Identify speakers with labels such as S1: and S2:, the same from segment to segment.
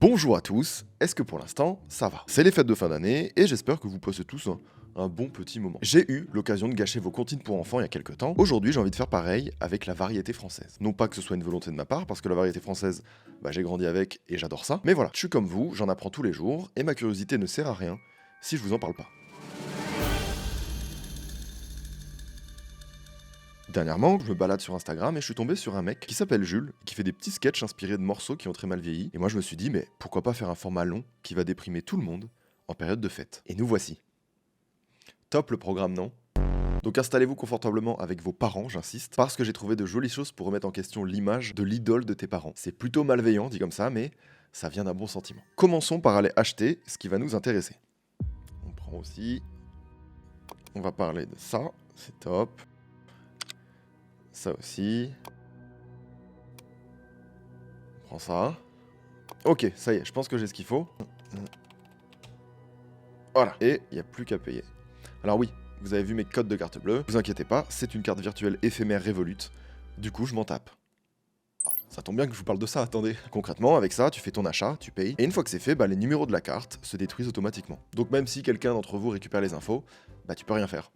S1: Bonjour à tous, est-ce que pour l'instant, ça va? C'est les fêtes de fin d'année et j'espère que vous passez tous un bon petit moment. J'ai eu l'occasion de gâcher vos comptines pour enfants il y a quelques temps. Aujourd'hui, j'ai envie de faire pareil avec la variété française. Non pas que ce soit une volonté de ma part, parce que la variété française, j'ai grandi avec et j'adore ça. Mais voilà, je suis comme vous, j'en apprends tous les jours et ma curiosité ne sert à rien si je vous en parle pas. Dernièrement, je me balade sur Instagram et je suis tombé sur un mec qui s'appelle Jules, qui fait des petits sketchs inspirés de morceaux qui ont très mal vieilli. Et moi je me suis dit, mais pourquoi pas faire un format long qui va déprimer tout le monde en période de fête. Et nous voici. Top le programme, non? Donc installez-vous confortablement avec vos parents, j'insiste, parce que j'ai trouvé de jolies choses pour remettre en question l'image de l'idole de tes parents. C'est plutôt malveillant dit comme ça, mais ça vient d'un bon sentiment. Commençons par aller acheter ce qui va nous intéresser. On prend aussi... On va parler de ça, c'est top. Ça aussi. On prend ça. Ok, ça y est, je pense que j'ai ce qu'il faut. Voilà. Et il n'y a plus qu'à payer. Alors oui, vous avez vu mes codes de carte bleue. Vous inquiétez pas, c'est une carte virtuelle éphémère Revolut. Du coup, je m'en tape. Ah, ça tombe bien que je vous parle de ça, attendez. Concrètement, avec ça, tu fais ton achat, tu payes. Et une fois que c'est fait, les numéros de la carte se détruisent automatiquement. Donc même si quelqu'un d'entre vous récupère les infos, tu peux rien faire.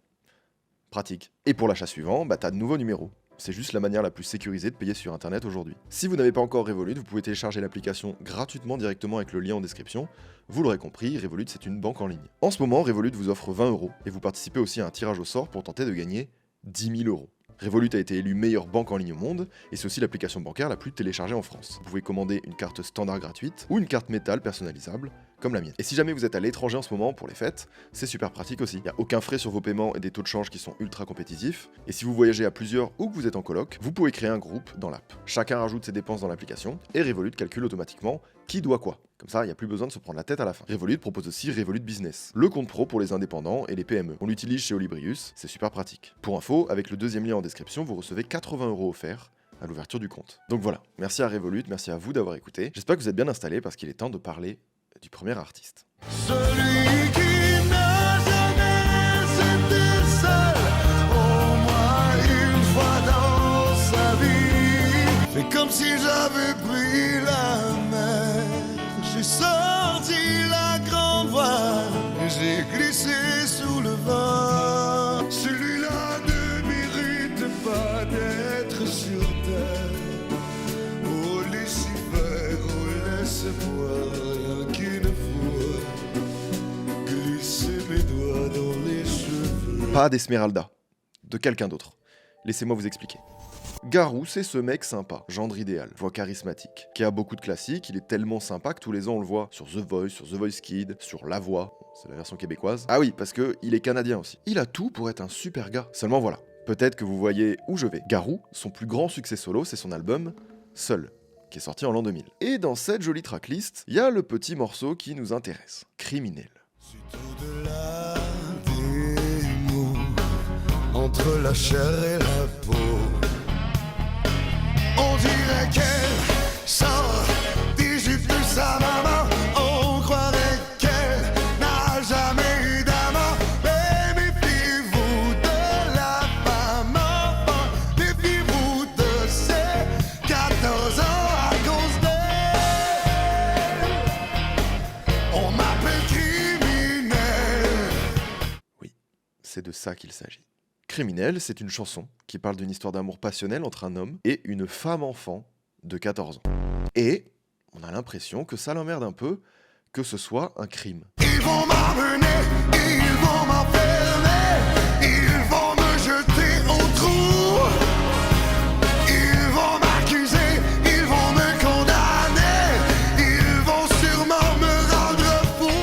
S1: Pratique. Et pour l'achat suivant, t'as de nouveaux numéros. C'est juste la manière la plus sécurisée de payer sur internet aujourd'hui. Si vous n'avez pas encore Revolut, vous pouvez télécharger l'application gratuitement directement avec le lien en description. Vous l'aurez compris, Revolut c'est une banque en ligne. En ce moment, Revolut vous offre 20 € et vous participez aussi à un tirage au sort pour tenter de gagner 10 000 €. Revolut a été élue meilleure banque en ligne au monde et c'est aussi l'application bancaire la plus téléchargée en France. Vous pouvez commander une carte standard gratuite ou une carte métal personnalisable comme la mienne. Et si jamais vous êtes à l'étranger en ce moment pour les fêtes, c'est super pratique aussi. Il n'y a aucun frais sur vos paiements et des taux de change qui sont ultra compétitifs. Et si vous voyagez à plusieurs ou que vous êtes en coloc, vous pouvez créer un groupe dans l'app. Chacun rajoute ses dépenses dans l'application et Revolut calcule automatiquement qui doit quoi. Comme ça, il n'y a plus besoin de se prendre la tête à la fin. Revolut propose aussi Revolut Business, le compte pro pour les indépendants et les PME. On l'utilise chez Olibrius, c'est super pratique. Pour info, avec le deuxième lien en description, vous recevez 80 € offerts à l'ouverture du compte. Donc voilà, merci à Revolut, merci à vous d'avoir écouté. J'espère que vous êtes bien installés parce qu'il est temps de parler du premier artiste.
S2: Celui qui n'a jamais été seul, au moins une fois dans sa vie. C'est comme si j'avais pris la mer, j'ai sorti la grande voile, et j'ai glissé sous le vent. Celui-là ne mérite pas d'être sur terre. Oh laissez faire, oh laisse-moi.
S1: Pas d'Esmeralda, de quelqu'un d'autre. Laissez-moi vous expliquer. Garou, c'est ce mec sympa, gendre idéal, voix charismatique, qui a beaucoup de classiques, il est tellement sympa que tous les ans on le voit sur The Voice, sur The Voice Kid, sur La Voix, c'est la version québécoise. Ah oui, parce que il est canadien aussi. Il a tout pour être un super gars. Seulement voilà, peut-être que vous voyez où je vais. Garou, son plus grand succès solo, c'est son album Seul, qui est sorti en l'an 2000. Et dans cette jolie tracklist, il y a le petit morceau qui nous intéresse, Criminel.
S2: Entre la chair et la peau, on dirait qu'elle sort des jupes de sa maman. On croirait qu'elle n'a jamais eu d'amant. Mais méfiez-vous de la femme enfant, méfiez-vous de ses 14 ans à cause d'elle. On m'appelle criminel.
S1: Oui, c'est de ça qu'il s'agit. Criminel, c'est une chanson qui parle d'une histoire d'amour passionnel entre un homme et une femme-enfant de 14 ans. Et on a l'impression que ça l'emmerde un peu que ce soit un crime.
S2: Ils vont m'emmener, ils vont m'enfermer, ils vont me jeter au trou. Ils vont m'accuser, ils vont me condamner, ils vont sûrement me rendre fou.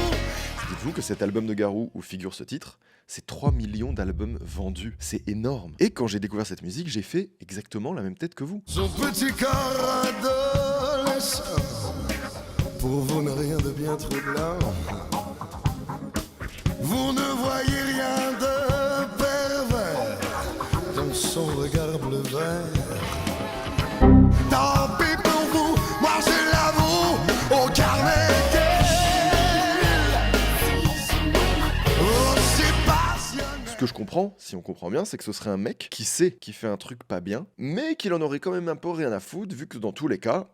S1: Dites-vous que cet album de Garou où figure ce titre, c'est 3 millions d'albums vendus. C'est énorme. Et quand j'ai découvert cette musique, j'ai fait exactement la même tête que vous.
S2: Son petit corps adolescent, pour vous n'a rien de bien troublant. Vous ne voyez rien de pervers dans son regard bleu vert. Tant pis pour vous, moi je l'avoue, au carnet.
S1: Ce que je comprends, si on comprend bien, c'est que ce serait un mec qui sait qu'il fait un truc pas bien, mais qu'il en aurait quand même un peu rien à foutre, vu que dans tous les cas,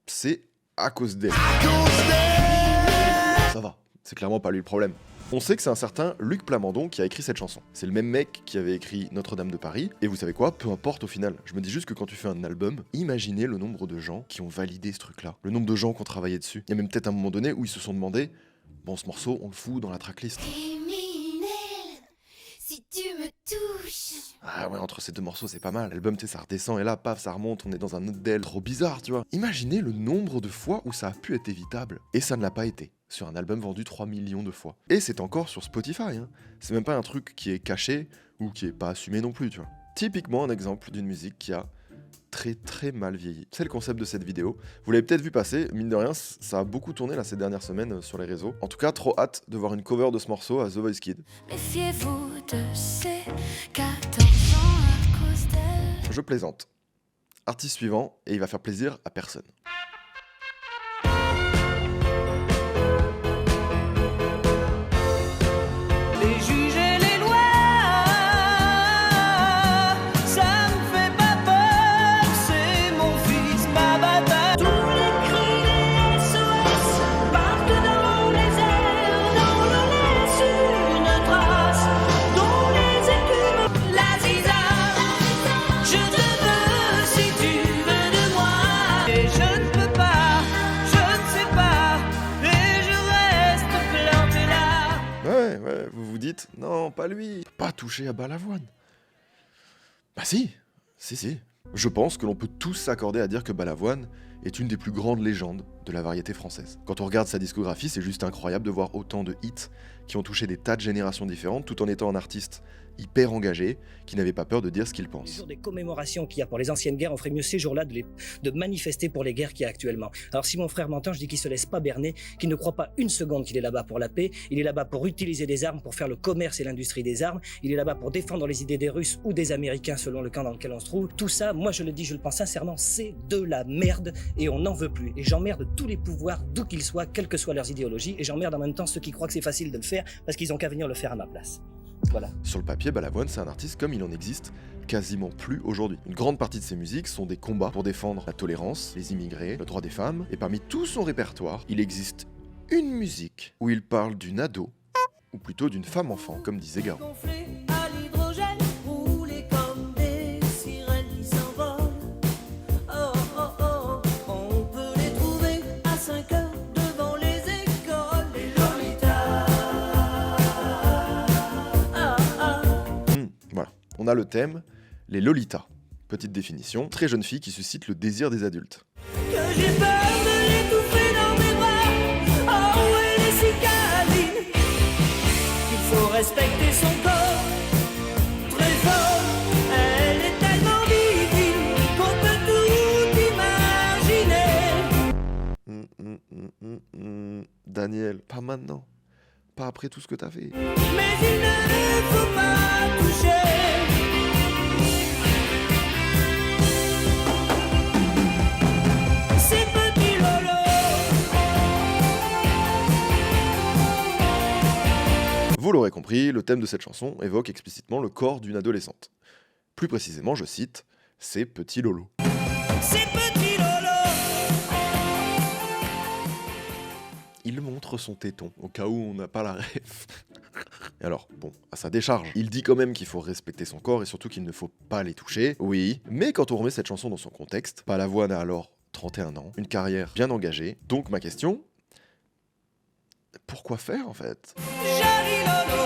S1: c'est à cause d'elle.
S2: À cause d'elle.
S1: Ça va, c'est clairement pas lui le problème. On sait que c'est un certain Luc Plamondon qui a écrit cette chanson. C'est le même mec qui avait écrit Notre-Dame de Paris, et vous savez quoi, peu importe au final. Je me dis juste que quand tu fais un album, imaginez le nombre de gens qui ont validé ce truc-là. Le nombre de gens qui ont travaillé dessus. Il y a même peut-être un moment donné où ils se sont demandé, bon ce morceau, on le fout dans la tracklist.
S3: Si tu me touches.
S1: Ah ouais, entre ces deux morceaux, c'est pas mal. L'album, tu sais, ça redescend et là, paf, ça remonte, on est dans un autre del. Trop bizarre, tu vois. Imaginez le nombre de fois où ça a pu être évitable. Et ça ne l'a pas été. Sur un album vendu 3 millions de fois. Et c'est encore sur Spotify, hein. C'est même pas un truc qui est caché ou qui est pas assumé non plus, tu vois. Typiquement un exemple d'une musique qui a très très mal vieilli. C'est le concept de cette vidéo. Vous l'avez peut-être vu passer, mine de rien, ça a beaucoup tourné là ces dernières semaines sur les réseaux. En tout cas, trop hâte de voir une cover de ce morceau à The Voice Kids.
S3: Méfiez-vous de ces 14 ans à cause d'elle.
S1: Je plaisante. Artiste suivant, et il va faire plaisir à personne.
S4: Les juges et les lois, ça me fait pas peur, c'est mon fils, ma bataille. Tous les cris des SOS partent dans les airs, dans le laisse une trace, dont les écumes, la ziza. Je te veux si tu veux de moi, et je ne peux pas, je ne sais pas, et je reste planté là.
S1: Ouais, vous vous dites, non, pas lui, pas touché à Balavoine. Bah si. Je pense que l'on peut tous s'accorder à dire que Balavoine est une des plus grandes légendes de la variété française. Quand on regarde sa discographie, c'est juste incroyable de voir autant de hits qui ont touché des tas de générations différentes, tout en étant un artiste hyper engagé, qui n'avait pas peur de dire ce qu'il
S5: Les
S1: pense.
S5: jours des commémorations qu'il y a pour les anciennes guerres, on ferait mieux ces jours-là de manifester pour les guerres qu'il y a actuellement. Alors si mon frère m'entend, je dis qu'il se laisse pas berner, qu'il ne croit pas une seconde qu'il est là-bas pour la paix, il est là-bas pour utiliser des armes, pour faire le commerce et l'industrie des armes, il est là-bas pour défendre les idées des Russes ou des Américains selon le camp dans lequel on se trouve. Tout ça, moi je le dis, je le pense sincèrement, c'est de la merde et on n'en veut plus. Et j'emmerde tous les pouvoirs, d'où qu'ils soient, quelles que soient leurs idéologies, et j'emmerde en même temps ceux qui croient que c'est facile de le faire parce qu'ils ont qu'à venir le faire à ma place. Voilà.
S1: Sur le papier, Balavoine, c'est un artiste comme il en existe quasiment plus aujourd'hui. Une grande partie de ses musiques sont des combats pour défendre la tolérance, les immigrés, le droit des femmes, et parmi tout son répertoire, il existe une musique où il parle d'une ado, ou plutôt d'une femme-enfant, comme disait Garo.
S4: Gonflés à l'hydrogène, roulés comme des sirènes qui s'envolent. Oh, oh, oh, on peut les trouver à 5 heures devant les écoles. Les Lolitas. Ah, ah.
S1: Voilà, on a le thème, les Lolitas. Petite définition, très jeune fille qui suscite le désir des adultes.
S4: Que j'ai peur de l'étouffer dans mes bras. Oh, elle est si câline qu'il faut respecter son corps. Très fort, elle est tellement divine qu'on peut tout imaginer.
S1: Daniel, pas maintenant. Pas après tout ce que t'as fait.
S4: Mais il ne faut pas toucher. Ces petits lolos.
S1: Vous l'aurez compris, le thème de cette chanson évoque explicitement le corps d'une adolescente. Plus précisément, je cite, ces petits lolos.
S4: Ces petits lolos.
S1: Il montre son téton, au cas où on n'a pas la ref. Et alors, bon, à sa décharge, il dit quand même qu'il faut respecter son corps et surtout qu'il ne faut pas les toucher, oui, mais quand on remet cette chanson dans son contexte, Balavoine a alors 31 ans, une carrière bien engagée, donc ma question, pourquoi faire en fait ?
S4: Joli lolo.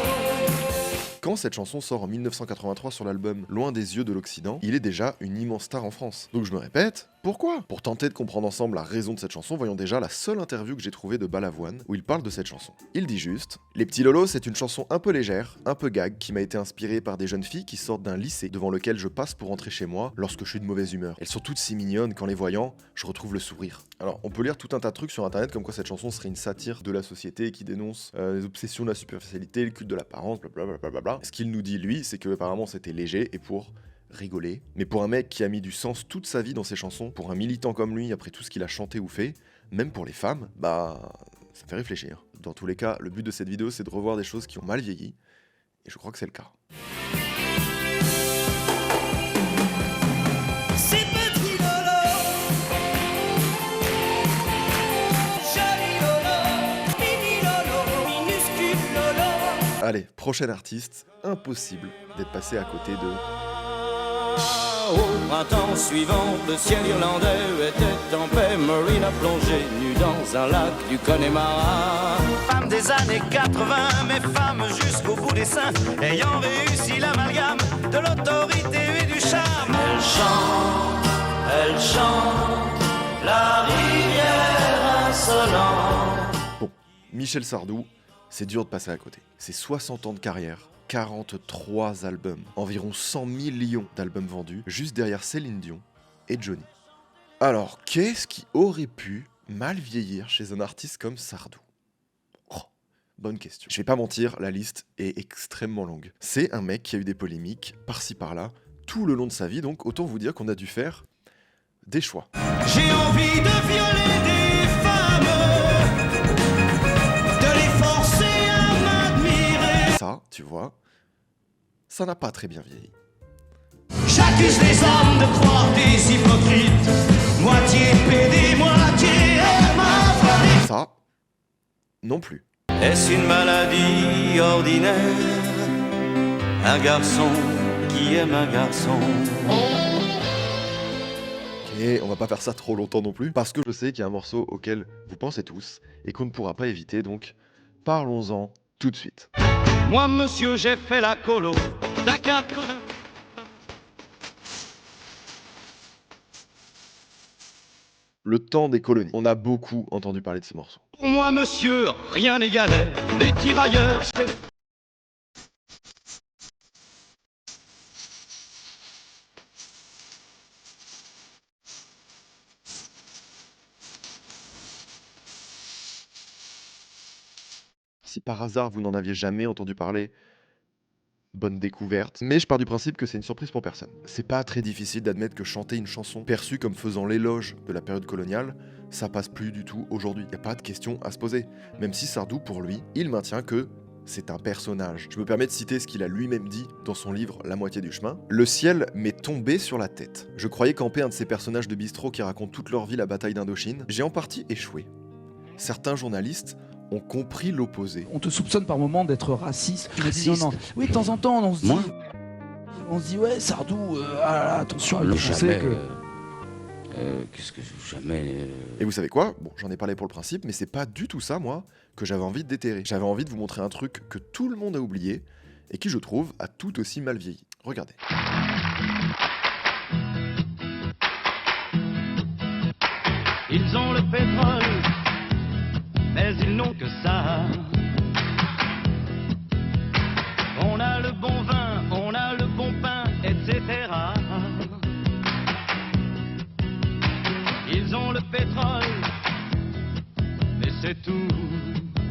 S1: Quand cette chanson sort en 1983 sur l'album Loin des yeux de l'Occident, il est déjà une immense star en France. Donc je me répète, pourquoi ? Pour tenter de comprendre ensemble la raison de cette chanson, voyons déjà la seule interview que j'ai trouvée de Balavoine où il parle de cette chanson. Il dit juste « Les petits lolos, c'est une chanson un peu légère, un peu gag, qui m'a été inspirée par des jeunes filles qui sortent d'un lycée devant lequel je passe pour rentrer chez moi lorsque je suis de mauvaise humeur. Elles sont toutes si mignonnes qu'en les voyant, je retrouve le sourire. » Alors, on peut lire tout un tas de trucs sur internet comme quoi cette chanson serait une satire de la société qui dénonce les obsessions de la superficialité, le culte de l'apparence, blablabla. Ce qu'il nous dit, lui, c'est que apparemment c'était léger et pour rigoler. Mais pour un mec qui a mis du sens toute sa vie dans ses chansons, pour un militant comme lui, après tout ce qu'il a chanté ou fait, même pour les femmes, bah, ça fait réfléchir. Dans tous les cas, le but de cette vidéo, c'est de revoir des choses qui ont mal vieilli, et je crois que c'est le cas.
S4: Ces petits lolos.
S1: Allez, prochain artiste, impossible d'être passé à côté de...
S6: Au printemps suivant, le ciel irlandais était en paix. Maureen a plongé nue dans un lac du Connemara. Femme des années 80, mais femme jusqu'au bout des seins, ayant réussi l'amalgame de l'autorité et du charme. Elle chante, la rivière insolente.
S1: Bon, Michel Sardou, c'est dur de passer à côté. C'est 60 ans de carrière, 43 albums, environ 100 millions d'albums vendus, juste derrière Céline Dion et Johnny. Alors, qu'est-ce qui aurait pu mal vieillir chez un artiste comme Sardou? Oh, bonne question. Je vais pas mentir, la liste est extrêmement longue. C'est un mec qui a eu des polémiques, par-ci par-là, tout le long de sa vie, donc autant vous dire qu'on a dû faire des choix.
S6: J'ai envie de violer des femmes, de les forcer à m'admirer.
S1: Ça, tu vois, ça n'a pas très bien vieilli.
S6: J'accuse les hommes de croire des hypocrites, moitié pédé, moitié hermaphrodite.
S1: Ça, non plus.
S6: Est-ce une maladie ordinaire? Un garçon qui aime un garçon.
S1: Et on va pas faire ça trop longtemps non plus, parce que je sais qu'il y a un morceau auquel vous pensez tous, et qu'on ne pourra pas éviter, donc parlons-en tout de suite.
S6: Moi, monsieur, j'ai fait la colo d'un 4.
S1: Le temps des colonies. On a beaucoup entendu parler de ce morceau.
S6: Pour moi, monsieur, rien n'égalait les tirailleurs.
S1: Si par hasard vous n'en aviez jamais entendu parler, bonne découverte. Mais je pars du principe que c'est une surprise pour personne. C'est pas très difficile d'admettre que chanter une chanson perçue comme faisant l'éloge de la période coloniale, ça passe plus du tout aujourd'hui. Y a pas de question à se poser. Même si Sardou, pour lui, il maintient que c'est un personnage. Je me permets de citer ce qu'il a lui-même dit dans son livre La moitié du chemin. Le ciel m'est tombé sur la tête. Je croyais camper un de ces personnages de bistrot qui racontent toute leur vie la bataille d'Indochine. J'ai en partie échoué. Certains journalistes ont compris l'opposé.
S7: On te soupçonne par moment d'être raciste. Tu me dis non, non. Oui, de temps en temps, on se dit. On se dit, ouais, Sardou, ah là là, attention à le penser que.
S8: Qu'est-ce que jamais.
S1: Et vous savez quoi? Bon, j'en ai parlé pour le principe, mais c'est pas du tout ça, moi, que j'avais envie de déterrer. J'avais envie de vous montrer un truc que tout le monde a oublié et qui, je trouve, a tout aussi mal vieilli. Regardez.
S6: Ils ont le pétrole, mais ils n'ont que ça. On a le bon vin, on a le bon pain, etc. Ils ont le pétrole, mais c'est tout.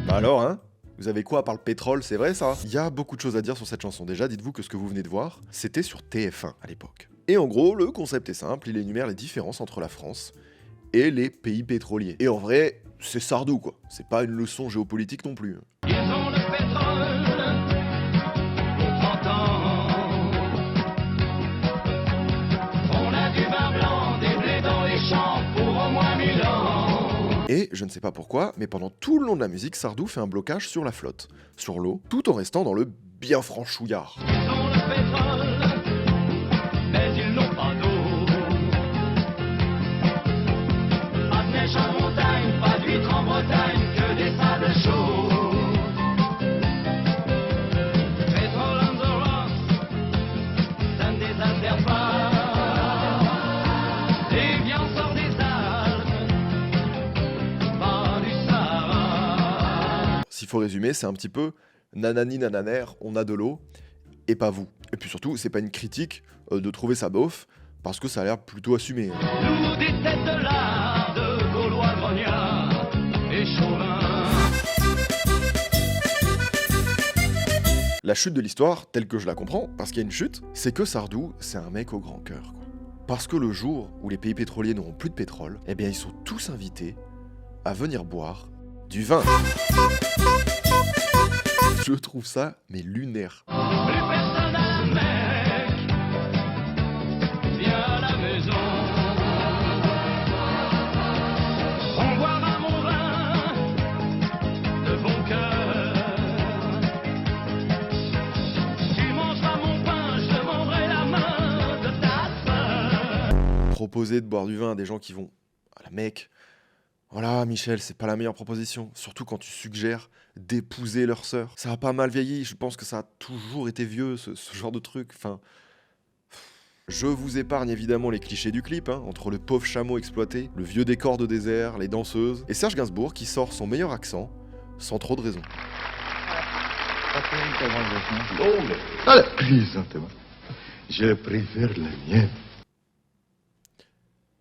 S1: Bah alors, hein? Vous avez quoi à part le pétrole, c'est vrai ça? Il y a beaucoup de choses à dire sur cette chanson. Déjà, dites-vous que ce que vous venez de voir, c'était sur TF1 à l'époque. Et en gros, le concept est simple, il énumère les différences entre la France et les pays pétroliers. Et en vrai, c'est Sardou quoi, c'est pas une leçon géopolitique non plus.
S6: Ils ont le pétrole pour 30 ans. On a du vin blanc, des blés dans les champs pour au moins 1000 ans.
S1: Et je ne sais pas pourquoi, mais pendant tout le long de la musique, Sardou fait un blocage sur la flotte, sur l'eau, tout en restant dans le bien franchouillard.
S6: Ils ont le pétrole, mais ils n'ont pas d'eau. Pas de neige en montagne, pas d'huîtres en Bretagne, que des sables chauds. Pétrole on the rocks, ça ne désaltère pas. Les viandes sortent des Alpes, pas du Sahara.
S1: S'il faut résumer, c'est un petit peu nanani nananer, on a de l'eau, et pas vous. Et puis surtout, c'est pas une critique de trouver ça bof, parce que ça a l'air plutôt assumé.
S6: Nous des têtes de l'art de Gaulois grognards et chauvins.
S1: La chute de l'histoire, telle que je la comprends, parce qu'il y a une chute, c'est que Sardou, c'est un mec au grand cœur, quoi. Parce que le jour où les pays pétroliers n'auront plus de pétrole, eh bien ils sont tous invités à venir boire du vin. Je trouve ça, mais lunaire.
S6: Plus personne à mec, viens à la maison. On boira mon vin de bon cœur.
S1: proposer de boire du vin à des gens qui vont... Ah la mec, voilà Michel, c'est pas la meilleure proposition. Surtout quand tu suggères d'épouser leur sœur. Ça a pas mal vieilli, je pense que ça a toujours été vieux, ce genre de truc. Enfin... Je vous épargne évidemment les clichés du clip, hein, entre le pauvre chameau exploité, le vieux décor de désert, les danseuses, et Serge Gainsbourg qui sort son meilleur accent, sans trop de raison.
S2: Allez, présentez-moi. Je préfère la mienne.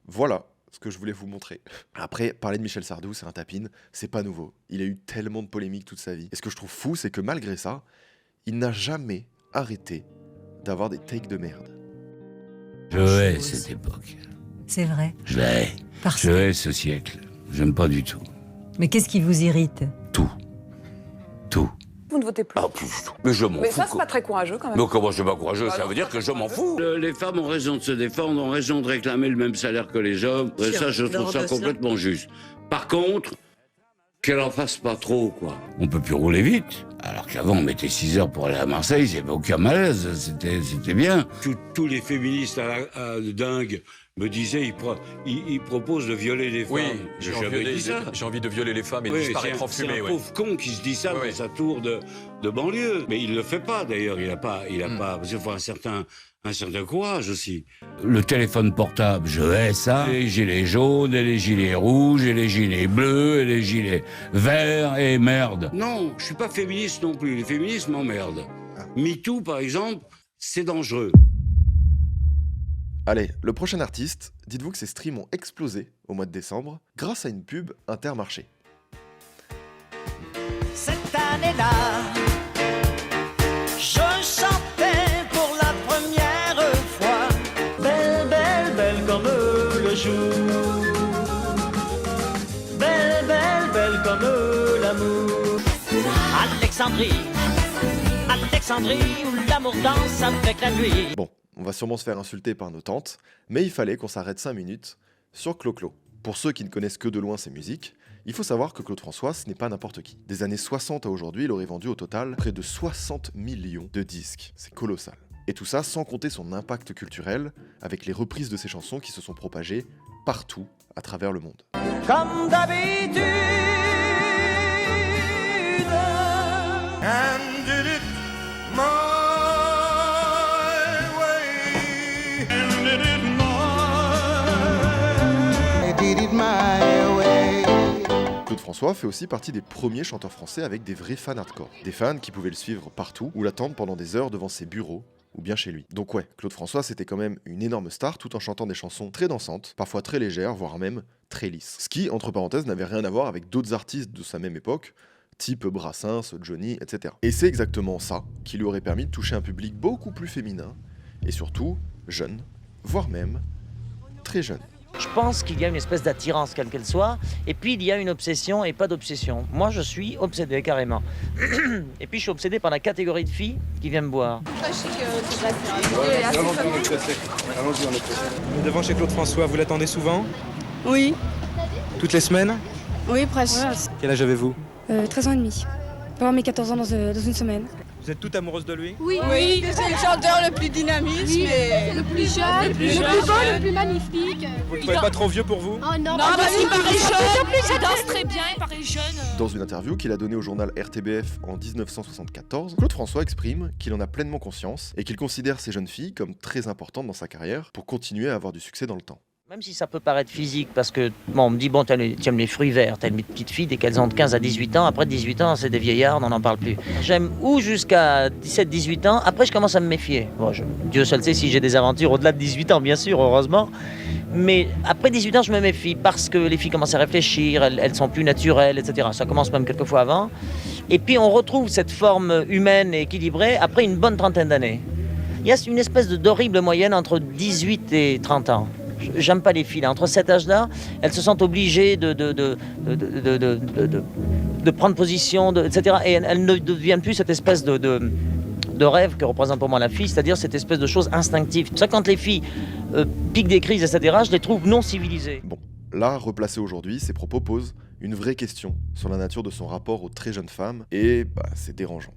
S1: Voilà ce que je voulais vous montrer. Après, parler de Michel Sardou, c'est un tapine, c'est pas nouveau. Il a eu tellement de polémiques toute sa vie. Et ce que je trouve fou, c'est que malgré ça, il n'a jamais arrêté d'avoir des takes de merde.
S8: Je hais cette époque.
S9: C'est vrai.
S8: Je la hais.
S9: Parce
S8: Je hais ce siècle. J'aime pas du tout.
S9: Mais qu'est-ce qui vous irrite?
S8: Tout. Tout.
S10: Vous ne votez plus.
S8: Ah, plus du tout. Mais je m'en
S10: Mais
S8: fous.
S10: ça, c'est pas très courageux quand même.
S8: Mais comment je suis pas courageux?
S10: Bah
S8: Ça
S10: non,
S8: veut dire
S10: c'est
S8: que
S10: pas
S8: je m'en
S10: courageux.
S8: fous. Les femmes ont raison de se défendre, ont raison de réclamer le même salaire que les hommes. Et ça, je trouve ça complètement juste. Par contre, qu'elle en fasse pas trop, quoi. On peut plus rouler vite. Alors qu'avant, on mettait 6 heures pour aller à Marseille, il n'y avait aucun malaise, c'était bien. Tous les féministes dingues me disaient, ils proposent de violer les femmes.
S11: Oui,
S8: j'ai jamais dit ça.
S11: J'ai envie de violer les femmes et de
S8: Oui,
S11: disparaître en
S8: c'est
S11: fumée.
S8: un
S11: Ouais.
S8: pauvre con qui se dit ça
S11: Oui,
S8: dans
S11: oui.
S8: sa tour de banlieue. Mais il le fait pas, d'ailleurs, il a pas, parce qu'il faut un certain courage aussi. Le téléphone portable, je hais ça. Les gilets jaunes, et les gilets rouges, et les gilets bleus, et les gilets verts, et merde. Non, je suis pas féministe non plus. Les féministes m'emmerdent. MeToo, par exemple, c'est dangereux.
S1: Allez, le prochain artiste, dites-vous que ses streams ont explosé au mois de décembre grâce à une pub Intermarché.
S4: Cette année-là, je chantais pour la première fois. Belle, belle, belle comme le jour. Belle, belle, belle comme l'amour. Alexandrie, où l'amour danse avec la nuit.
S1: Bon, on va sûrement se faire insulter par nos tantes, mais il fallait qu'on s'arrête 5 minutes sur Clo-Clo. Pour ceux qui ne connaissent que de loin ses musiques, il faut savoir que Claude François, ce n'est pas n'importe qui. Des années 60 à aujourd'hui, il aurait vendu au total près de 60 millions de disques. C'est colossal. Et tout ça sans compter son impact culturel, avec les reprises de ses chansons qui se sont propagées partout à travers le monde.
S4: Comme d'habitude.
S2: And did it my way. And did it my way.
S1: Claude François fait aussi partie des premiers chanteurs français avec des vrais fans hardcore. Des fans qui pouvaient le suivre partout ou l'attendre pendant des heures devant ses bureaux ou bien chez lui. Donc ouais, Claude François c'était quand même une énorme star tout en chantant des chansons très dansantes, parfois très légères, voire même très lisses. Ce qui, entre parenthèses, n'avait rien à voir avec d'autres artistes de sa même époque, type Brassens, Johnny, etc. Et c'est exactement ça qui lui aurait permis de toucher un public beaucoup plus féminin, et surtout jeune, voire même très jeune.
S12: Je pense qu'il y a une espèce d'attirance, quelle qu'elle soit, et puis il y a une obsession et pas d'obsession. Moi, je suis obsédé, carrément. Et puis je suis obsédé par la catégorie de filles qui viennent me boire.
S13: Devant chez Claude François, vous l'attendez souvent?
S14: Oui,
S13: Toutes les semaines?
S14: oui, presque.
S13: Quel âge avez-vous?
S14: 13 ans et demi. Pour avoir mes 14 ans dans une semaine.
S13: Vous êtes toute amoureuse de lui?
S14: Oui, c'est le chanteur le plus dynamique, mais le plus jeune, le plus beau, le plus magnifique.
S13: Vous ne trouvez pas trop vieux pour vous?
S14: Oh non, parce qu'il paraît jeune, il danse très bien, il paraît jeune.
S1: Dans une interview qu'il a donnée au journal RTBF en 1974, Claude François exprime qu'il en a pleinement conscience et qu'il considère ces jeunes filles comme très importantes dans sa carrière pour continuer à avoir du succès dans le temps.
S12: Même si ça peut paraître physique, parce que bon, on me dit, bon, tu aimes les fruits verts, t'aimes les petites filles dès qu'elles ont de 15 à 18 ans, après 18 ans, c'est des vieillards, on n'en parle plus. J'aime ou jusqu'à 17-18 ans, après je commence à me méfier. Bon, Dieu seul sait si j'ai des aventures au-delà de 18 ans, bien sûr, heureusement. Mais après 18 ans, je me méfie, parce que les filles commencent à réfléchir, elles sont plus naturelles, etc. Ça commence même quelques fois avant. Et puis on retrouve cette forme humaine et équilibrée après une bonne trentaine d'années. Il y a une espèce d'horrible moyenne entre 18 et 30 ans. J'aime pas les filles, là. Entre cet âge-là, elles se sentent obligées de prendre position, etc. Et elles ne deviennent plus cette espèce de rêve que représente pour moi la fille, c'est-à-dire cette espèce de chose instinctive. C'est pour ça que quand les filles piquent des crises, etc., je les trouve non civilisées.
S1: Bon, là, replacé aujourd'hui, ses propos posent une vraie question sur la nature de son rapport aux très jeunes femmes, et c'est dérangeant.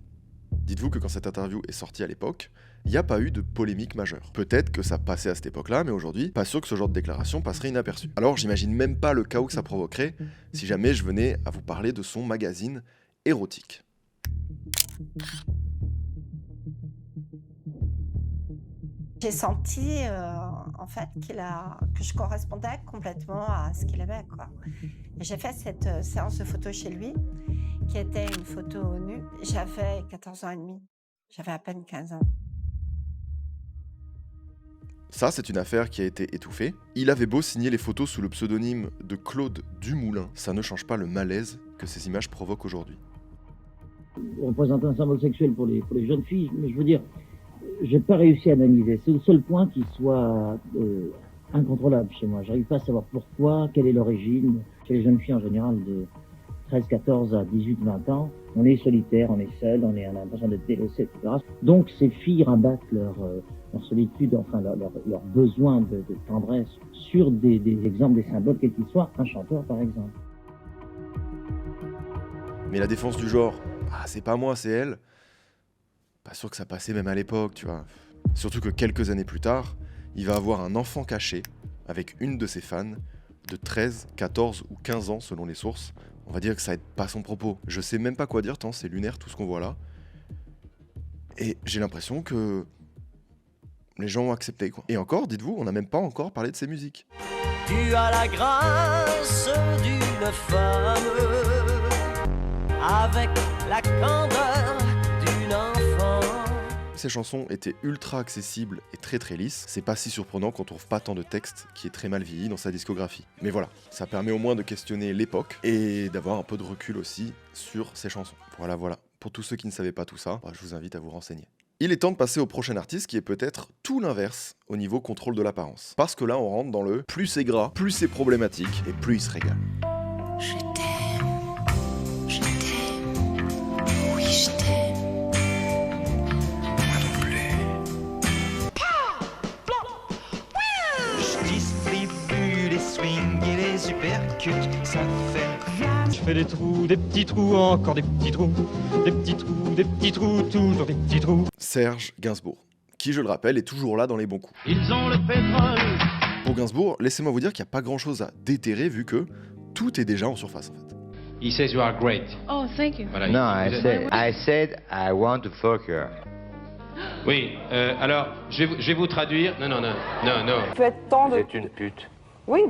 S1: Dites-vous que quand cette interview est sortie à l'époque, il n'y a pas eu de polémique majeure. Peut-être que ça passait à cette époque-là, mais aujourd'hui, pas sûr que ce genre de déclaration passerait inaperçu. Alors j'imagine même pas le chaos que ça provoquerait si jamais je venais à vous parler de son magazine érotique.
S10: J'ai senti en fait que je correspondais complètement à ce qu'il aimait, quoi. Et j'ai fait cette séance de photos chez lui, qui était une photo nue. J'avais 14 ans et demi. J'avais à peine 15 ans.
S1: Ça, c'est une affaire qui a été étouffée. Il avait beau signer les photos sous le pseudonyme de Claude Dumoulin, ça ne change pas le malaise que ces images provoquent aujourd'hui.
S11: Représenter un symbole sexuel pour les jeunes filles, mais je veux dire, j'ai pas réussi à analyser. C'est le seul point qui soit incontrôlable chez moi. J'arrive pas à savoir pourquoi, quelle est l'origine. Chez les jeunes filles en général de 13, 14 à 18, 20 ans, on est solitaire, on est seul, on a l'impression d'être délaissé, etc. Donc ces filles rabattent leur solitude, enfin leur besoin de tendresse sur des exemples, des symboles, quels qu'ils soient, un chanteur par exemple.
S1: Mais la défense du genre, c'est pas moi, c'est elle, pas sûr que ça passait même à l'époque, tu vois. Surtout que quelques années plus tard, il va avoir un enfant caché avec une de ses fans de 13, 14 ou 15 ans selon les sources. On va dire que ça aide pas son propos. Je sais même pas quoi dire tant c'est lunaire tout ce qu'on voit là. Et j'ai l'impression que les gens ont accepté, quoi. Et encore, dites-vous, on n'a même pas encore parlé de ses musiques.
S6: Tu as la grâce d'une femme avec la candeur d'une enfant.
S1: Ces chansons étaient ultra accessibles et très très lisses. C'est pas si surprenant qu'on trouve pas tant de texte qui est très mal vieilli dans sa discographie. Mais voilà, ça permet au moins de questionner l'époque et d'avoir un peu de recul aussi sur ces chansons. Voilà. Pour tous ceux qui ne savaient pas tout ça, je vous invite à vous renseigner. Il est temps de passer au prochain artiste qui est peut-être tout l'inverse au niveau contrôle de l'apparence. Parce que là, on rentre dans le plus c'est gras, plus c'est problématique et plus il se régale.
S3: Je t'aime, oui je t'aime. Moi non plus.
S15: Je distribue les swings et les uppercuts, ça fait... Je fais des trous, des petits trous, encore des petits trous, des petits trous, des petits trous, toujours des petits trous.
S1: Serge Gainsbourg, qui je le rappelle est toujours là dans les bons coups.
S6: Ils ont le pétrole.
S1: Pour Gainsbourg, laissez-moi vous dire qu'il n'y a pas grand chose à déterrer vu que tout est déjà en surface en fait.
S16: He says you are great.
S14: Oh, thank you.
S16: Voilà,
S17: No, I said I want to fuck her.
S16: Oui, alors, je vais vous traduire. Non.
S14: Il peut être temps de...
S17: Vous êtes une pute.
S14: Oui,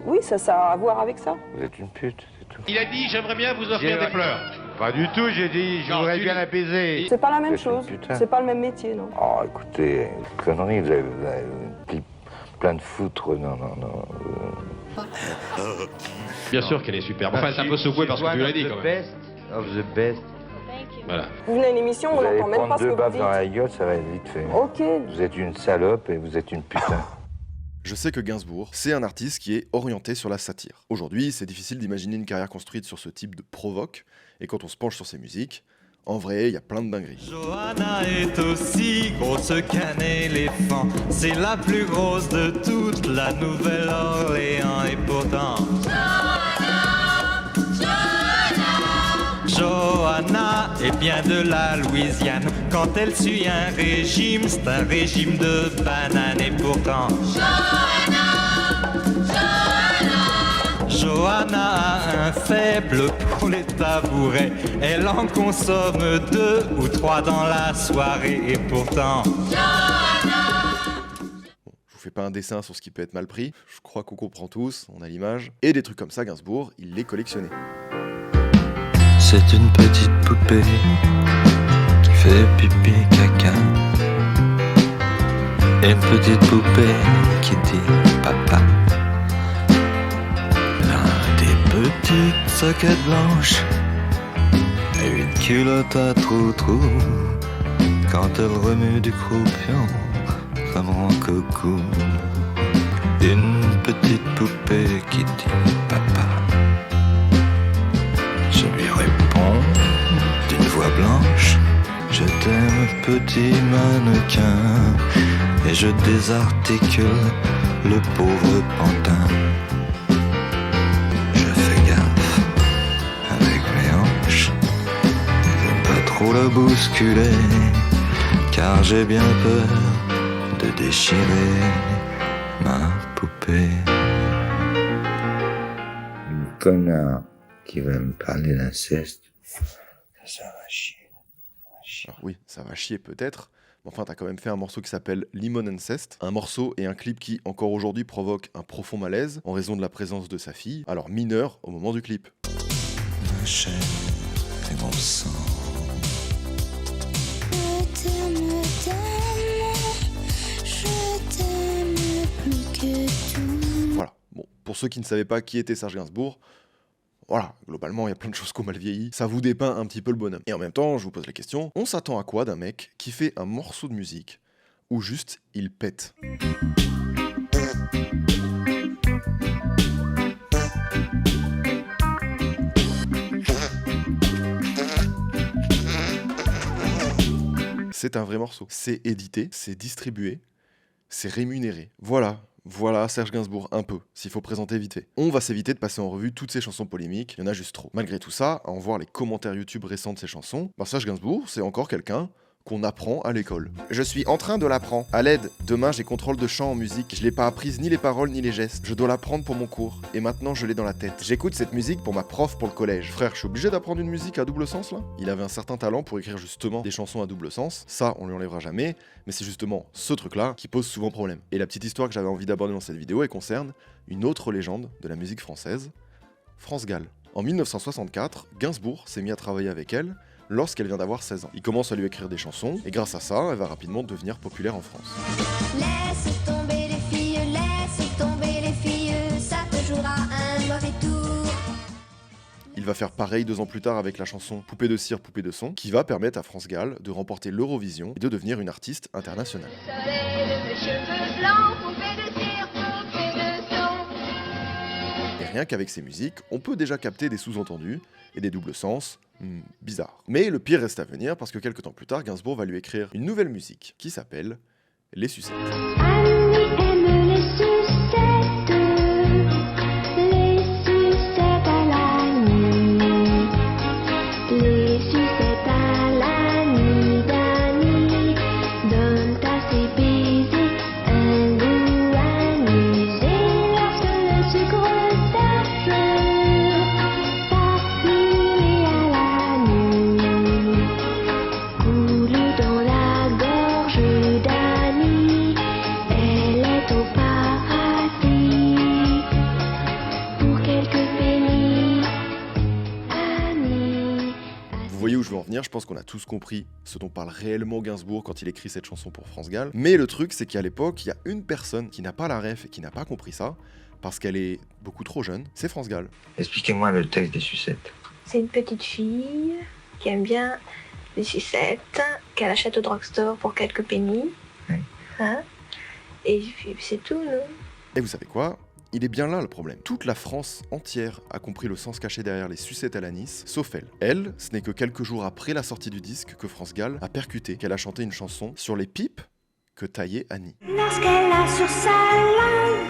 S14: oui, ça a à voir avec ça.
S17: Vous êtes une pute, c'est tout.
S16: Il a dit j'aimerais bien vous offrir des fleurs.
S17: Pas du tout, j'ai dit je voudrais bien apaiser.
S14: C'est pas la même
S17: Vous êtes
S14: chose.
S17: une putain.
S14: C'est pas le même métier, non.
S17: Oh, écoutez, connerie, vous avez plein de foutre, non.
S16: Bien sûr qu'elle est superbe. Enfin, c'est un peu secoué parce que tu l'as dit quand même.
S17: Best of the best.
S16: Voilà.
S14: Vous venez à une émission, on
S17: Vous allez
S14: n'entend même pas
S17: prendre
S14: ce que
S17: 2
S14: vous
S17: baffes
S14: dites.
S17: dans la gueule, ça va être vite fait.
S14: Ok.
S17: Vous êtes une salope et vous êtes une putain.
S1: Je sais que Gainsbourg, c'est un artiste qui est orienté sur la satire. Aujourd'hui, c'est difficile d'imaginer une carrière construite sur ce type de provoque, et quand on se penche sur ses musiques, en vrai, il y a plein de dingueries.
S15: Johanna est aussi grosse qu'un éléphant. C'est la plus grosse de toute la Nouvelle-Orléans et pourtant... Johanna est bien de la Louisiane. Quand elle suit un régime, c'est un régime de bananes et pourtant... Johanna a un faible pour les tabourets. Elle en consomme 2 ou 3 dans la soirée et pourtant...
S1: Je vous fais pas un dessin sur ce qui peut être mal pris, je crois qu'on comprend tous, on a l'image. Et des trucs comme ça, Gainsbourg, il les collectionnait.
S18: C'est une petite poupée qui fait pipi caca. Une petite poupée qui dit papa. Petite soquette blanche et une culotte à trou-trou. Quand elle remue du croupion, ça me rend coucou. Une petite poupée qui dit papa. Je lui réponds d'une voix blanche. Je t'aime petit mannequin. Et je désarticule le pauvre pantin. Trop la bousculer, car j'ai bien peur de déchirer ma poupée.
S17: Une connard qui va me parler d'inceste, ça va chier.
S1: Alors oui, ça va chier peut-être, mais enfin t'as quand même fait un morceau qui s'appelle Limon Incest, un morceau et un clip qui, encore aujourd'hui, provoque un profond malaise en raison de la présence de sa fille, alors mineure au moment du clip.
S18: Ma chair et mon sang.
S1: Voilà, bon, pour ceux qui ne savaient pas qui était Serge Gainsbourg, voilà, globalement, il y a plein de choses qui ont mal vieilli. Ça vous dépeint un petit peu le bonhomme. Et en même temps, je vous pose la question, on s'attend à quoi d'un mec qui fait un morceau de musique où juste il pète ? C'est un vrai morceau. C'est édité, c'est distribué, c'est rémunéré. Voilà Serge Gainsbourg, un peu, s'il faut présenter vite fait. On va s'éviter de passer en revue toutes ces chansons polémiques, il y en a juste trop. Malgré tout ça, à en voir les commentaires YouTube récents de ces chansons, Serge Gainsbourg, c'est encore quelqu'un qu'on apprend à l'école. Je suis en train de l'apprendre. À l'aide, demain j'ai contrôle de chant en musique. Je l'ai pas apprise ni les paroles ni les gestes. Je dois l'apprendre pour mon cours. Et maintenant je l'ai dans la tête. J'écoute cette musique pour ma prof pour le collège. Frère, je suis obligé d'apprendre une musique à double sens là ? Il avait un certain talent pour écrire justement des chansons à double sens. Ça, on lui enlèvera jamais. Mais c'est justement ce truc-là qui pose souvent problème. Et la petite histoire que j'avais envie d'aborder dans cette vidéo, elle concerne une autre légende de la musique française, France Gall. En 1964, Gainsbourg s'est mis à travailler avec elle lorsqu'elle vient d'avoir 16 ans. Il commence à lui écrire des chansons, et grâce à ça, elle va rapidement devenir populaire en France.
S4: Laisse tomber les filles, ça te jouera un mauvais tour.
S1: Il va faire pareil 2 ans plus tard avec la chanson Poupée de cire, poupée de son, qui va permettre à France Gall de remporter l'Eurovision et de devenir une artiste internationale.
S4: Soleil, cheveux blancs, poupée de cire, poupée de son.
S1: Et rien qu'avec ces musiques, on peut déjà capter des sous-entendus et des doubles sens bizarres. Mais le pire reste à venir parce que quelques temps plus tard, Gainsbourg va lui écrire une nouvelle musique qui s'appelle Les Sucettes.
S4: Annie aime les sucettes à la nuit, les sucettes à la nuit d'Annie donnent à ses baisers un goût amusé lorsque le sucre d'azur parfumé à la nuit coule dans la gorge d'Annie. Elle est au paradis pour quelques pennies. Annie.
S1: Vous voyez où je veux en venir, je pense qu'on a tous compris ce dont parle réellement Gainsbourg quand il écrit cette chanson pour France Gall. Mais le truc, c'est qu'à l'époque, il y a une personne qui n'a pas la ref et qui n'a pas compris ça, parce qu'elle est beaucoup trop jeune, c'est France Gall.
S17: Expliquez-moi le texte des sucettes.
S19: C'est une petite fille qui aime bien les sucettes, qu'elle achète au drugstore pour quelques pennies.
S17: Oui.
S19: Hein? Et puis, c'est tout, non?
S1: Et vous savez quoi ? Il est bien là le problème. Toute la France entière a compris le sens caché derrière les sucettes à l'anis, sauf elle. Elle, ce n'est que quelques jours après la sortie du disque que France Gall a percuté qu'elle a chanté une chanson sur les pipes que taillait Annie.
S4: Lorsqu'elle a sur sa langue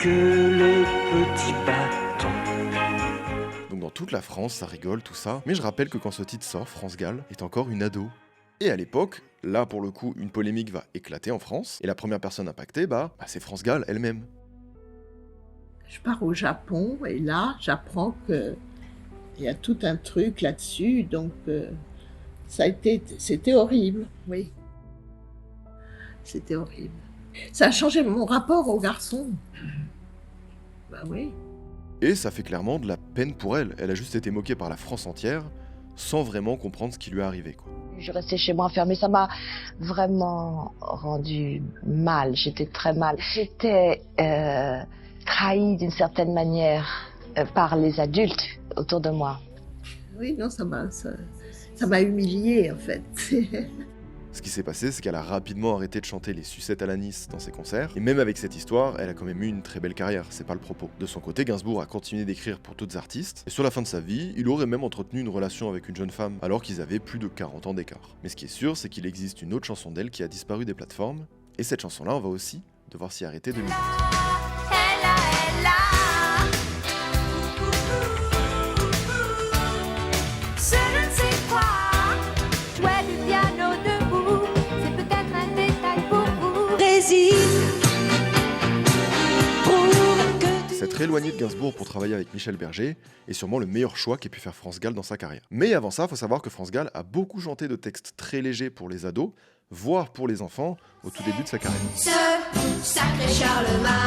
S18: Que le petit bâton.
S1: Donc dans toute la France, ça rigole, tout ça. Mais je rappelle que quand ce titre sort, France Gall est encore une ado. Et à l'époque, là pour le coup, une polémique va éclater en France. Et la première personne impactée, c'est France Gall elle-même.
S20: Je pars au Japon et là, j'apprends qu'il y a tout un truc là-dessus. Donc, c'était horrible, oui. C'était horrible. Ça a changé mon rapport aux garçons. Bah oui.
S1: Et ça fait clairement de la peine pour elle. Elle a juste été moquée par la France entière, sans vraiment comprendre ce qui lui est arrivé, quoi.
S21: Je restais chez moi enfermée, ça m'a vraiment rendu mal, j'étais très mal. J'étais trahie d'une certaine manière par les adultes autour de moi.
S20: Oui, non, ça m'a humiliée en fait.
S1: Ce qui s'est passé, c'est qu'elle a rapidement arrêté de chanter les sucettes à l'anis dans ses concerts, et même avec cette histoire, elle a quand même eu une très belle carrière, c'est pas le propos. De son côté, Gainsbourg a continué d'écrire pour d'autres artistes, et sur la fin de sa vie, il aurait même entretenu une relation avec une jeune femme, alors qu'ils avaient plus de 40 ans d'écart. Mais ce qui est sûr, c'est qu'il existe une autre chanson d'elle qui a disparu des plateformes, et cette chanson-là, on va aussi devoir s'y arrêter 2 minutes.
S4: Je ne sais quoi, jouait du piano de
S1: Être éloigné de Gainsbourg pour travailler avec Michel Berger est sûrement le meilleur choix qu'ait pu faire France Gall dans sa carrière. Mais avant ça, il faut savoir que France Gall a beaucoup chanté de textes très légers pour les ados, voire pour les enfants, au tout début de sa carrière.
S4: Ce sacré Charlemagne,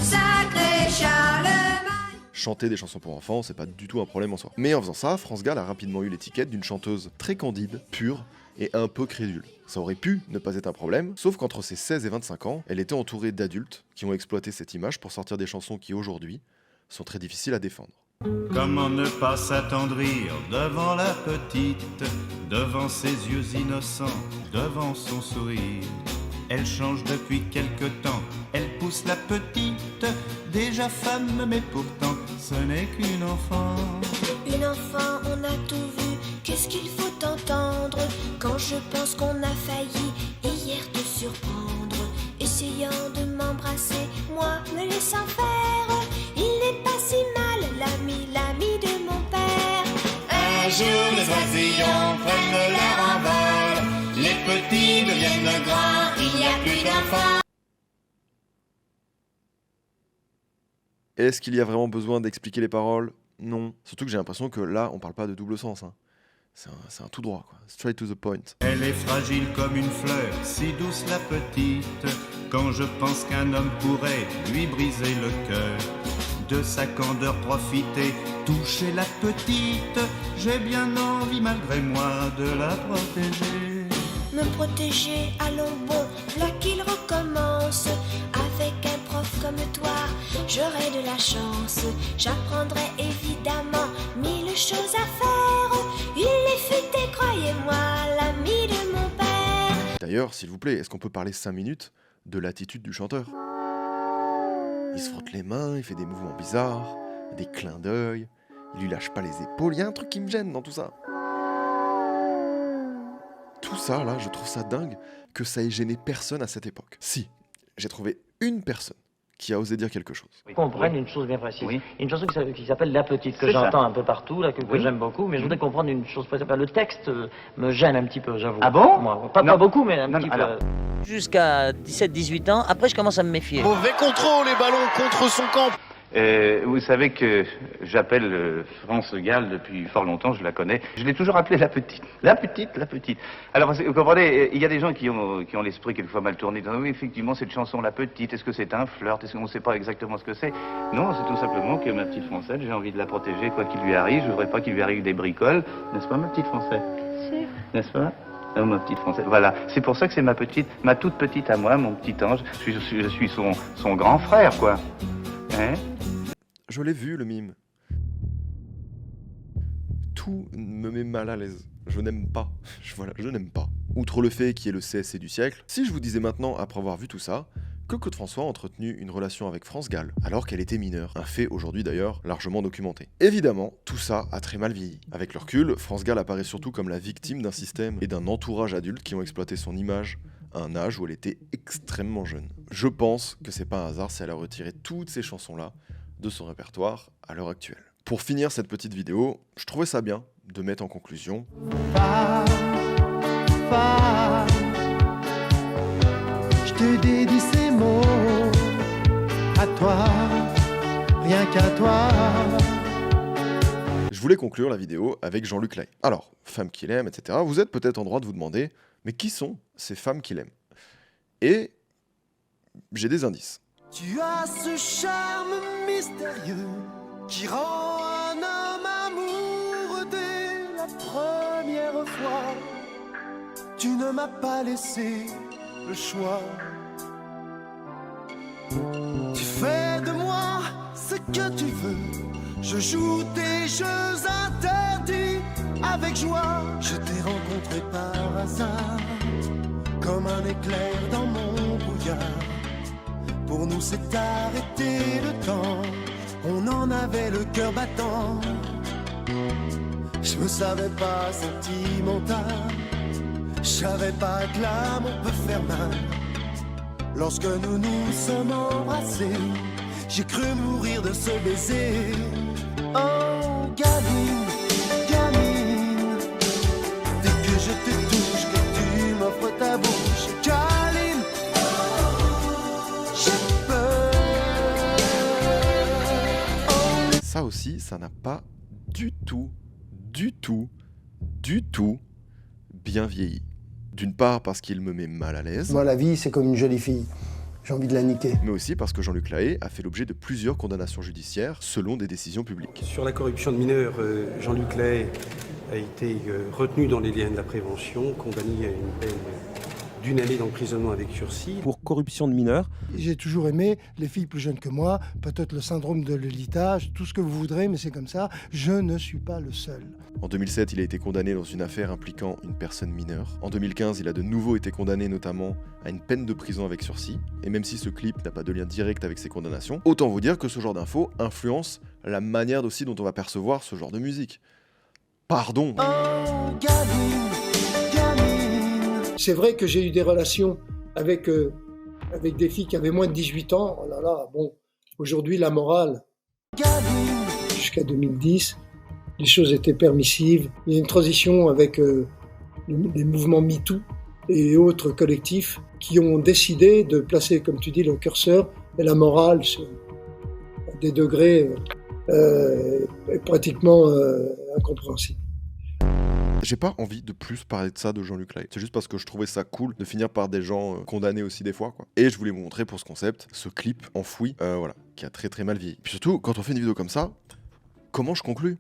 S4: sacré Charlemagne.
S1: Chanter des chansons pour enfants, c'est pas du tout un problème en soi. Mais en faisant ça, France Gall a rapidement eu l'étiquette d'une chanteuse très candide, pure et un peu crédule. Ça aurait pu ne pas être un problème, sauf qu'entre ses 16 et 25 ans, elle était entourée d'adultes qui ont exploité cette image pour sortir des chansons qui, aujourd'hui, sont très difficiles à défendre.
S5: Comment ne pas s'attendrir devant la petite, devant ses yeux innocents, devant son sourire. Elle change depuis quelque temps, elle pousse la petite, déjà femme mais pourtant ce n'est qu'une enfant.
S3: Une enfant, on a tout vu, qu'est-ce qu'il faut entendre quand je pense qu'on a failli hier te surprendre, essayant de m'embrasser, moi me laissant faire, il n'est pas si mal l'ami de mon père.
S5: Un jour les oisillons prennent leur envol, les petits deviennent grands, il n'y a plus d'enfants.
S1: Est-ce qu'il y a vraiment besoin d'expliquer les paroles? Non. Surtout que j'ai l'impression que là, on parle pas de double sens. Hein. C'est un tout droit, quoi. Straight to the point.
S5: Elle est fragile comme une fleur, si douce la petite, quand je pense qu'un homme pourrait lui briser le cœur. De sa candeur profiter, toucher la petite, j'ai bien envie malgré moi de la protéger.
S3: Me protéger, allons bon, là qu'il recommence. Avec un prof comme toi, j'aurai de la chance. J'apprendrai évidemment 1000 choses à faire. Il est futé, croyez-moi, l'ami de mon père.
S1: D'ailleurs, s'il vous plaît, est-ce qu'on peut parler 5 minutes de l'attitude du chanteur? Il se frotte les mains, il fait des mouvements bizarres, des clins d'œil, il lui lâche pas les épaules, il y a un truc qui me gêne dans tout ça. Tout ça, là, je trouve ça dingue que ça ait gêné personne à cette époque. Si, j'ai trouvé une personne qui a osé dire quelque chose.
S12: Comprendre une chose bien précise. Une chanson qui s'appelle La Petite, que j'entends un peu partout, là, que j'aime beaucoup, mais je voudrais comprendre une chose précise. Le texte me gêne un petit peu, j'avoue. Ah bon? Moi, pas beaucoup, mais un petit peu. Jusqu'à 17-18 ans, après je commence à me méfier.
S5: Mauvais contrôle, les ballons contre son camp.
S22: Vous savez que j'appelle France Gall depuis fort longtemps, je la connais. Je l'ai toujours appelée la petite. La petite, la petite. Alors, vous comprenez, il y a des gens qui ont l'esprit quelquefois mal tourné. Oui, effectivement, cette chanson, la petite, est-ce que c'est un flirt? Est-ce qu'on ne sait pas exactement ce que c'est? Non, c'est tout simplement que ma petite Française, j'ai envie de la protéger, quoi qu'il lui arrive. Je voudrais pas qu'il lui arrive des bricoles. N'est-ce pas, ma petite Française? Si. N'est-ce pas? Oh, ma petite Française, voilà. C'est pour ça que c'est ma toute petite à moi, mon petit ange. Je suis son grand frère, quoi. Hein?
S1: Je l'ai vu, le mime. Tout me met mal à l'aise. Je n'aime pas. Je n'aime pas. Outre le fait qu'il y ait le CSC du siècle, si je vous disais maintenant, après avoir vu tout ça, que Claude François a entretenu une relation avec France Gall, alors qu'elle était mineure. Un fait aujourd'hui d'ailleurs largement documenté. Évidemment, tout ça a très mal vieilli. Avec le recul, France Gall apparaît surtout comme la victime d'un système et d'un entourage adulte qui ont exploité son image à un âge où elle était extrêmement jeune. Je pense que c'est pas un hasard si elle a retiré toutes ces chansons-là de son répertoire à l'heure actuelle. Pour finir cette petite vidéo, je trouvais ça bien de mettre en conclusion.
S2: Je te dédie ces mots à toi, rien qu'à toi.
S1: Je voulais conclure la vidéo avec Jean-Luc Lahaye. Alors, femme qu'il aime, etc. Vous êtes peut-être en droit de vous demander, mais qui sont ces femmes qu'il aime? Et j'ai des indices.
S2: Tu as ce charme mystérieux qui rend un homme amoureux dès la première fois. Tu ne m'as pas laissé le choix. Tu fais de moi ce que tu veux. Je joue tes jeux interdits avec joie. Je t'ai rencontré par hasard, comme un éclair dans mon brouillard. Pour nous c'est arrêté le temps, on en avait le cœur battant. Je me savais pas sentimental, je savais pas que l'amour peut faire mal. Lorsque nous nous sommes embrassés, j'ai cru mourir de ce baiser. Oh gamine, gamine, dès que je te touche, que tu m'offres ta bouche, câline, j'ai peur.
S1: si ça n'a pas du tout bien vieilli. D'une part parce qu'il me met mal à l'aise.
S7: Moi, la vie, c'est comme une jolie fille. J'ai envie de la niquer.
S1: Mais aussi parce que Jean-Luc Lahaye a fait l'objet de plusieurs condamnations judiciaires selon des décisions publiques.
S9: Sur la corruption de mineurs, Jean-Luc Lahaye a été retenu dans les liens de la prévention, condamné à une peine d'1 année d'emprisonnement avec sursis.
S23: Pour corruption de mineurs.
S7: J'ai toujours aimé les filles plus jeunes que moi, peut-être le syndrome de Lolita, tout ce que vous voudrez, mais c'est comme ça. Je ne suis pas le seul.
S1: En 2007, il a été condamné dans une affaire impliquant une personne mineure. En 2015, il a de nouveau été condamné notamment à une peine de prison avec sursis. Et même si ce clip n'a pas de lien direct avec ces condamnations, autant vous dire que ce genre d'infos influence la manière aussi dont on va percevoir ce genre de musique. Pardon.
S7: C'est vrai que j'ai eu des relations avec des filles qui avaient moins de 18 ans. Oh là là, bon, aujourd'hui la morale. Jusqu'à 2010, les choses étaient permissives. Il y a une transition avec les mouvements MeToo et autres collectifs qui ont décidé de placer, comme tu dis, le curseur et la morale sur des degrés pratiquement incompréhensibles.
S1: J'ai pas envie de plus parler de ça de Jean-Luc Lahaye. C'est juste parce que je trouvais ça cool de finir par des gens condamnés aussi des fois, quoi. Et je voulais vous montrer pour ce concept, ce clip enfoui, voilà, qui a très mal vieilli. Puis surtout, quand on fait une vidéo comme ça, comment je conclue ?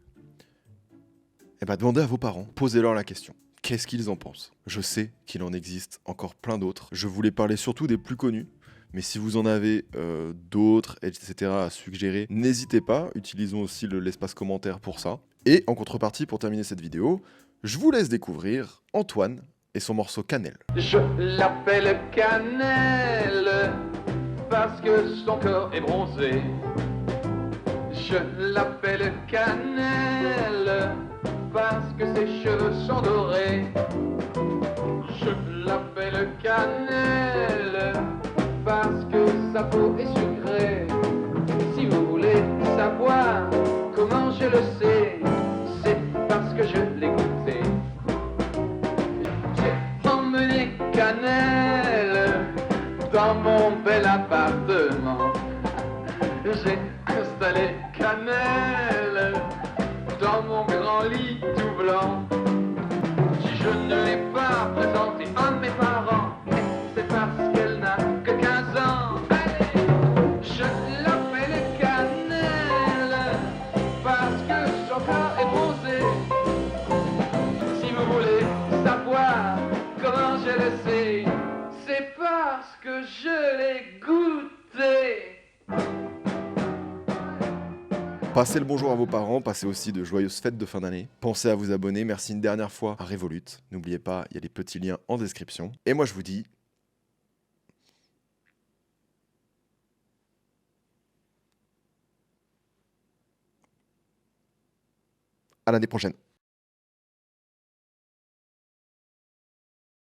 S1: Eh ben, demandez à vos parents, posez-leur la question. Qu'est-ce qu'ils en pensent ? Je sais qu'il en existe encore plein d'autres. Je voulais parler surtout des plus connus. Mais si vous en avez d'autres, etc. à suggérer, n'hésitez pas. Utilisons aussi l'espace commentaire pour ça. Et en contrepartie, pour terminer cette vidéo, je vous laisse découvrir Antoine et son morceau Cannelle.
S24: Je l'appelle Cannelle parce que son corps est bronzé. Je l'appelle Cannelle parce que ses cheveux sont dorés. Je l'appelle Cannelle parce que sa peau est sucrée. Si vous voulez savoir comment je le sais, c'est parce que je l'ai goûté. J'ai emmené Cannelle dans mon bel appartement. J'ai installé Cannelle dans mon grand lit tout blanc. Si je ne l'ai pas présenté à mes parents, c'est parce qu'elle n'a que 15 ans. Allez, je l'appelle Cannelle parce que son corps est bronzé. Si vous voulez savoir comment je le sais, c'est parce que je l'ai goûté.
S1: Passez le bonjour à vos parents, passez aussi de joyeuses fêtes de fin d'année. Pensez à vous abonner, merci une dernière fois à Revolut. N'oubliez pas, il y a les petits liens en description. Et moi je vous dis... à l'année prochaine.